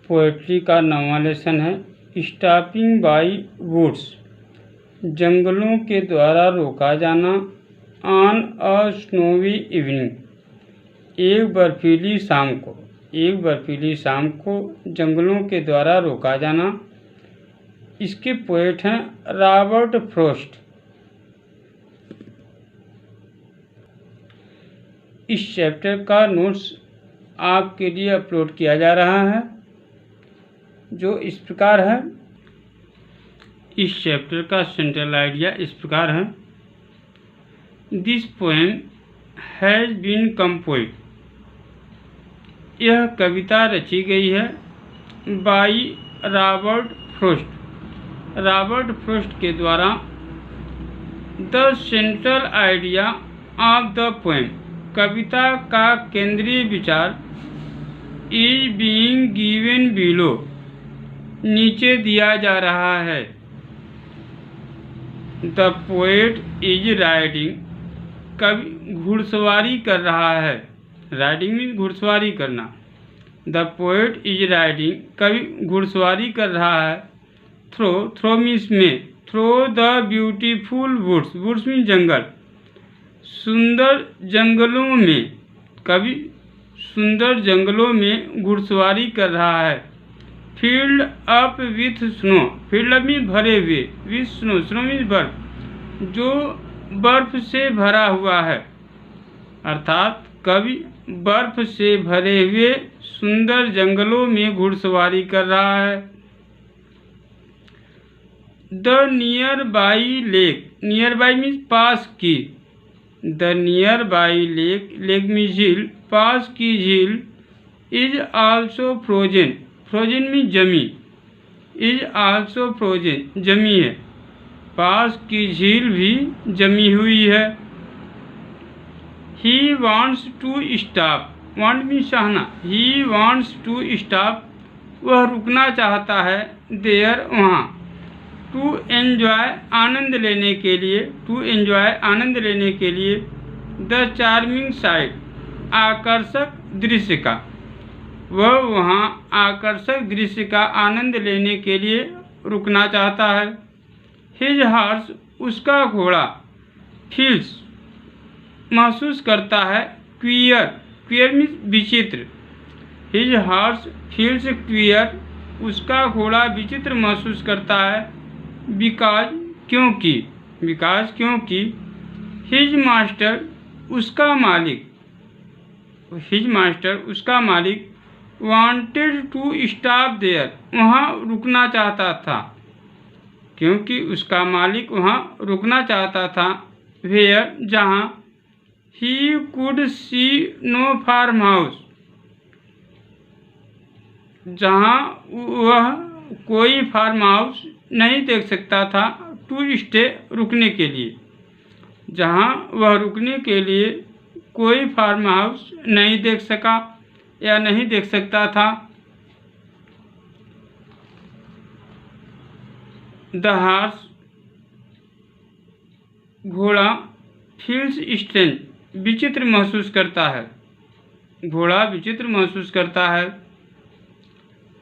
Poetry का 9वां lesson है stopping by woods. जंगलों के द्वारा रोका जाना। ऑन अ स्नोवी इवनिंग, एक बर्फीली शाम को जंगलों के द्वारा रोका जाना। इसके पोएट हैं रॉबर्ट फ्रॉस्ट। इस चैप्टर का नोट्स आपके लिए अपलोड किया जा रहा है, जो इस प्रकार है। इस चैप्टर का सेंट्रल आइडिया इस प्रकार है। This poem has been composed, यह कविता रची गई है by Robert Frost, Robert Frost के द्वारा। The central idea of the poem, कविता का केंद्रीय विचार इज बीइंग गिवन बिलो, नीचे दिया जा रहा है। द पोएट इज राइडिंग, कवि घुड़सवारी कर रहा है। राइडिंग मीन्स घुड़सवारी करना। द पोएट इज राइडिंग, कवि घुड़सवारी कर रहा है। थ्रो मीन्स में, through the beautiful woods, woods means जंगल, सुंदर जंगलों में, कवि सुंदर जंगलों में घुड़सवारी कर रहा है। Field up with snow, field up means भरे हुए, विथ स्नो, स्नो मीन्स बर्फ, जो बर्फ से भरा हुआ है। अर्थात कवि बर्फ से भरे हुए सुंदर जंगलों में घुड़सवारी कर रहा है। The nearby lake, nearby means पास की। The nearby lake, lake means झील, पास की झील। Is also frozen, frozen means जमी, इज आल्सो फ्रोजन, जमी है। पास की झील भी जमी हुई है। He wants to stop, want means चाहना, ही वांट्स टू स्टॉप, वह रुकना चाहता है। देयर, वहाँ। टू एन्जॉय, आनंद लेने के लिए, टू एन्जॉय, आनंद लेने के लिए। द चार्मिंग साइट, आकर्षक दृश्य का, वह वहाँ आकर्षक दृश्य का आनंद लेने के लिए रुकना चाहता है। हिज हॉर्स, उसका घोड़ा। फील्स, महसूस करता है। क्वियर, क्वियर मीन्स विचित्र। हिज हॉर्स फील्स क्वियर, उसका घोड़ा विचित्र महसूस करता है। बिकॉज, क्योंकि, बिकॉज क्योंकि। हिज मास्टर, उसका मालिक, हिज मास्टर, उसका मालिक। वांटेड टू स्टॉप देयर, वहाँ रुकना चाहता था, क्योंकि उसका मालिक वहाँ रुकना चाहता था। वेयर, जहाँ। He could see no farm house, जहाँ वह कोई फार्म हाउस नहीं देख सकता था। टू स्टे, रुकने के लिए, जहाँ वह रुकने के लिए कोई फार्म हाउस नहीं देख सका या नहीं देख सकता था। द हॉर्स, घोड़ा। फील्स स्ट्रेंज, विचित्र महसूस करता है, घोड़ा विचित्र महसूस करता है।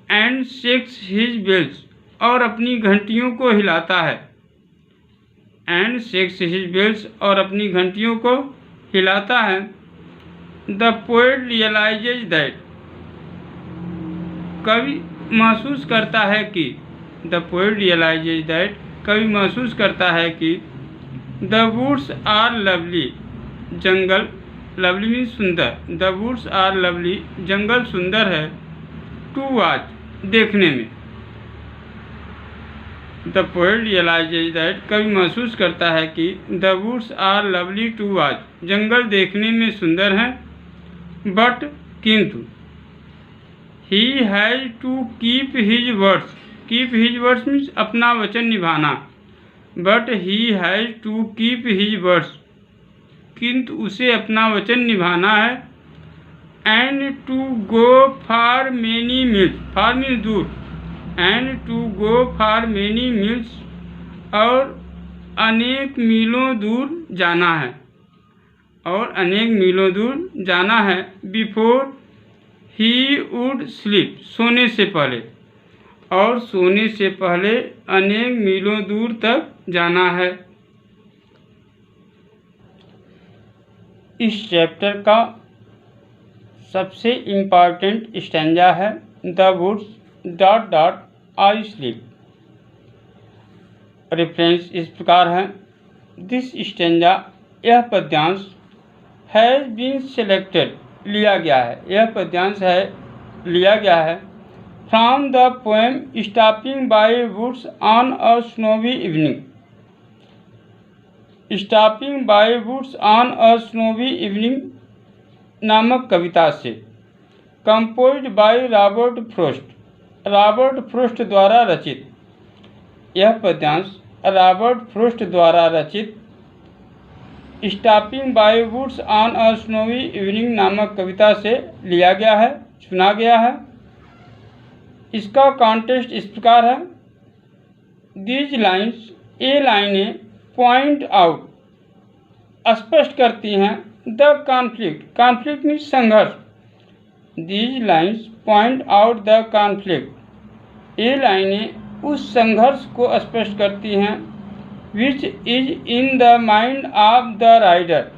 एंड शेक्स हिज बेल्स, और अपनी घंटियों को हिलाता है। एंड शेक्स हिज बेल्स, और अपनी घंटियों को हिलाता है। द पोएट रियलाइजेज दैट, कवि महसूस करता है कि। द पोएट रियलाइजेज दैट, कवि महसूस करता है कि। द वुड्स आर लवली, जंगल। लवली मीन्स सुंदर। द वुड्स आर लवली, जंगल सुंदर है। टू वॉच, देखने में। द पोएट रियलाइजेज दैट, कवि महसूस करता है कि। The woods are lovely to watch, जंगल देखने में सुंदर है। बट, किंतु। He has to keep his words, keep his words means अपना वचन निभाना। But he has to keep his words, किंतु उसे अपना वचन निभाना है। And to go for many miles, for means दूर। And to go for many miles, और अनेक मीलों दूर जाना है, और अनेक मीलों दूर जाना है। बिफोर ही वुड स्लीप, सोने से पहले, और सोने से पहले अनेक मीलों दूर तक जाना है। इस चैप्टर का सबसे इम्पॉर्टेंट स्टैंजा है the woods ... I sleep. Reference इस प्रकार है, दिस स्टैंजा, यह पद्यांश, हैज़ बीन सेलेक्टेड, लिया गया है, यह पद्यांश है लिया गया है, from the poem stopping by woods on a snowy evening, stopping by woods on a snowy evening नामक कविता से, composed by Robert Frost, Robert Frost द्वारा रचित। यह पद्यांश रॉबर्ट फ्रॉस्ट द्वारा रचित stopping by woods on a snowy evening नामक कविता से लिया गया है, चुना गया है। इसका कॉन्टेक्स्ट इस प्रकार है, दीज लाइन्स, ये लाइनें पॉइंट आउट, स्पष्ट करती हैं, द कॉन्फ्लिक्ट, कॉन्फ्लिक्ट मीन्स संघर्ष, these lines point out the conflict, ये लाइनें उस संघर्ष को स्पष्ट करती हैं, which is in the mind of the rider,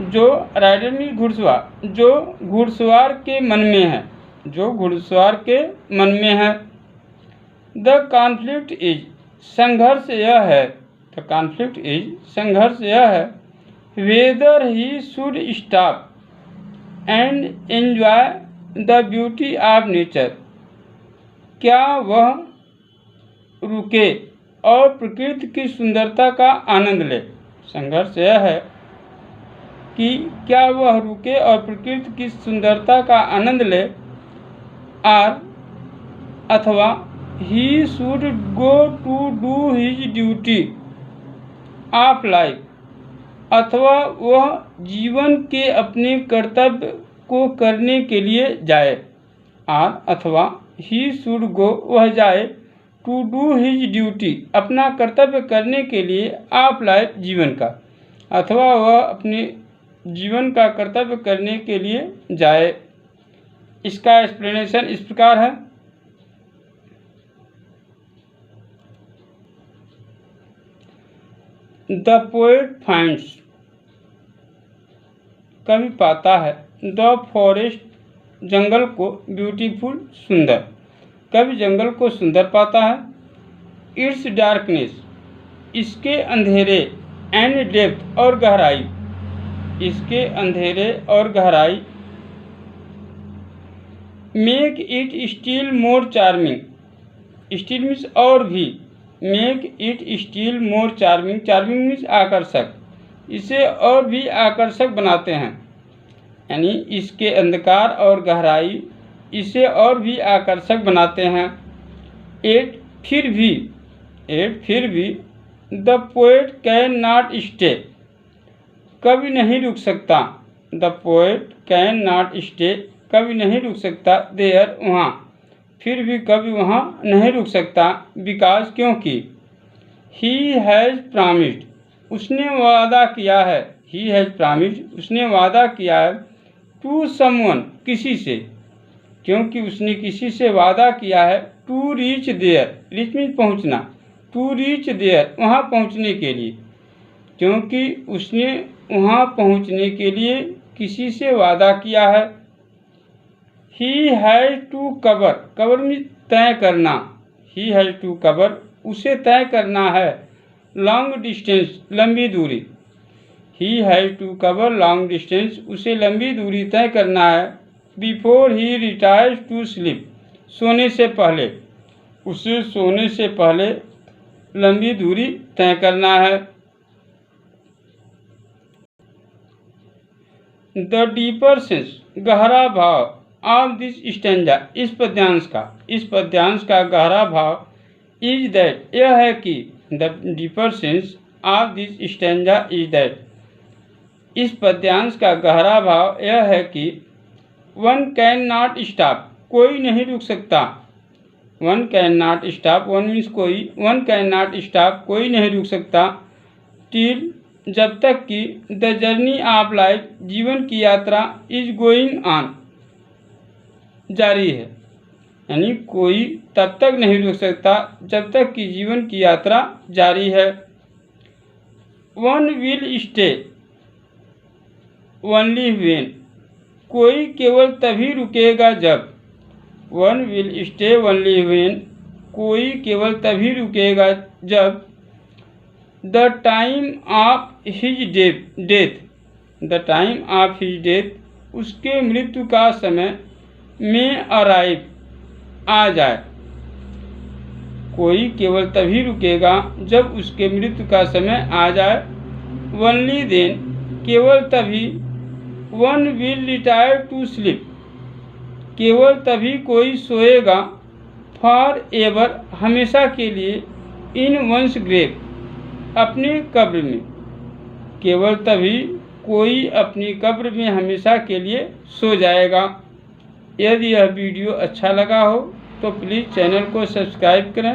जो राइडर मीन्स घुड़सवार, जो घुड़सवार के मन में है, जो घुड़सवार के मन में है। द कॉन्फ्लिक्ट इज, संघर्ष यह है, द कॉन्फ्लिक्ट इज, संघर्ष यह है, weather he should stop and enjoy the beauty of nature, क्या वह रुके और प्रकृति की सुंदरता का आनंद ले। संघर्ष यह है कि क्या वह रुके और प्रकृति की सुंदरता का आनंद ले, और अथवा he should go to do his duty of life, अथवा वह जीवन के अपने कर्तव्य को करने के लिए जाए, और अथवा ही शुड गो, वह जाए, टू डू हिज ड्यूटी, अपना कर्तव्य करने के लिए, ऑफ लाइफ, जीवन का, अथवा वह अपने जीवन का कर्तव्य करने के लिए जाए। इसका एक्सप्लेनेशन इस प्रकार है, द पोएट फाइंड्स, कवि पाता है, द फॉरेस्ट, जंगल को, ब्यूटीफुल, सुंदर, कवि जंगल को सुंदर पाता है, इट्स डार्कनेस, इसके अंधेरे, एंड डेप्थ, और गहराई, इसके अंधेरे और गहराई, make it still more charming, still means और भी, make it still more charming, charming means आकर्षक, इसे और भी आकर्षक बनाते हैं, यानी इसके अंधकार और गहराई इसे और भी आकर्षक बनाते हैं। एट, फिर भी, the poet can not stay, कभी नहीं रुक सकता, the poet can not stay, कभी नहीं रुक सकता, देयर, वहाँ, फिर भी कभी वहाँ नहीं रुक सकता, बिकॉज, क्योंकि, ही हैज़ प्रॉमिस्ड, उसने वादा किया है, ही हैज़ प्रॉमिस्ड, उसने वादा किया है, टू समवन, किसी से, क्योंकि उसने किसी से वादा किया है, to reach there, reach means पहुँचना, टू रीच देयर, वहाँ पहुँचने के लिए, क्योंकि उसने वहाँ पहुँचने के लिए किसी से वादा किया है। He has to cover, cover means तय करना, ही हैज़ टू कवर, उसे तय करना है, लॉन्ग डिस्टेंस, लंबी दूरी, he has to cover long distance, उसे लंबी दूरी तय करना है, before he retires to sleep, सोने से पहले, उसे सोने से पहले लंबी दूरी तय करना है। द डीपर सेंस, गहरा भाव, ऑफ दिस स्टैंजा, इस पद्यांश का गहरा भाव, इज दैट, यह है कि, the deeper sense of this stanza is that, इस पद्यांश का गहरा भाव यह है कि, वन कैन नॉट स्टॉप, कोई नहीं रुक सकता, one can not stop, one means कोई, वन कैन नॉट स्टॉप, कोई नहीं रुक सकता, टिल, जब तक कि, द जर्नी ऑफ लाइफ, जीवन की यात्रा, इज गोइंग ऑन, जारी है, यानी कोई तब तक नहीं रुक सकता जब तक कि जीवन की यात्रा जारी है। One will stay only when, कोई केवल तभी रुकेगा जब। One will stay only when, कोई केवल तभी रुकेगा जब। The time of his death, the time of his death, उसके मृत्यु का समय में अराइव, आ जाए। कोई केवल तभी रुकेगा जब उसके मृत्यु का समय आ जाए। ओनली देन, केवल तभी। One will retire to sleep, केवल तभी कोई सोएगा। फॉर एवर, हमेशा के लिए। इन वंस ग्रेव, अपनी कब्र में, केवल तभी कोई अपनी कब्र में हमेशा के लिए सो जाएगा। यदि यह वीडियो अच्छा लगा हो तो प्लीज़ चैनल को सब्सक्राइब करें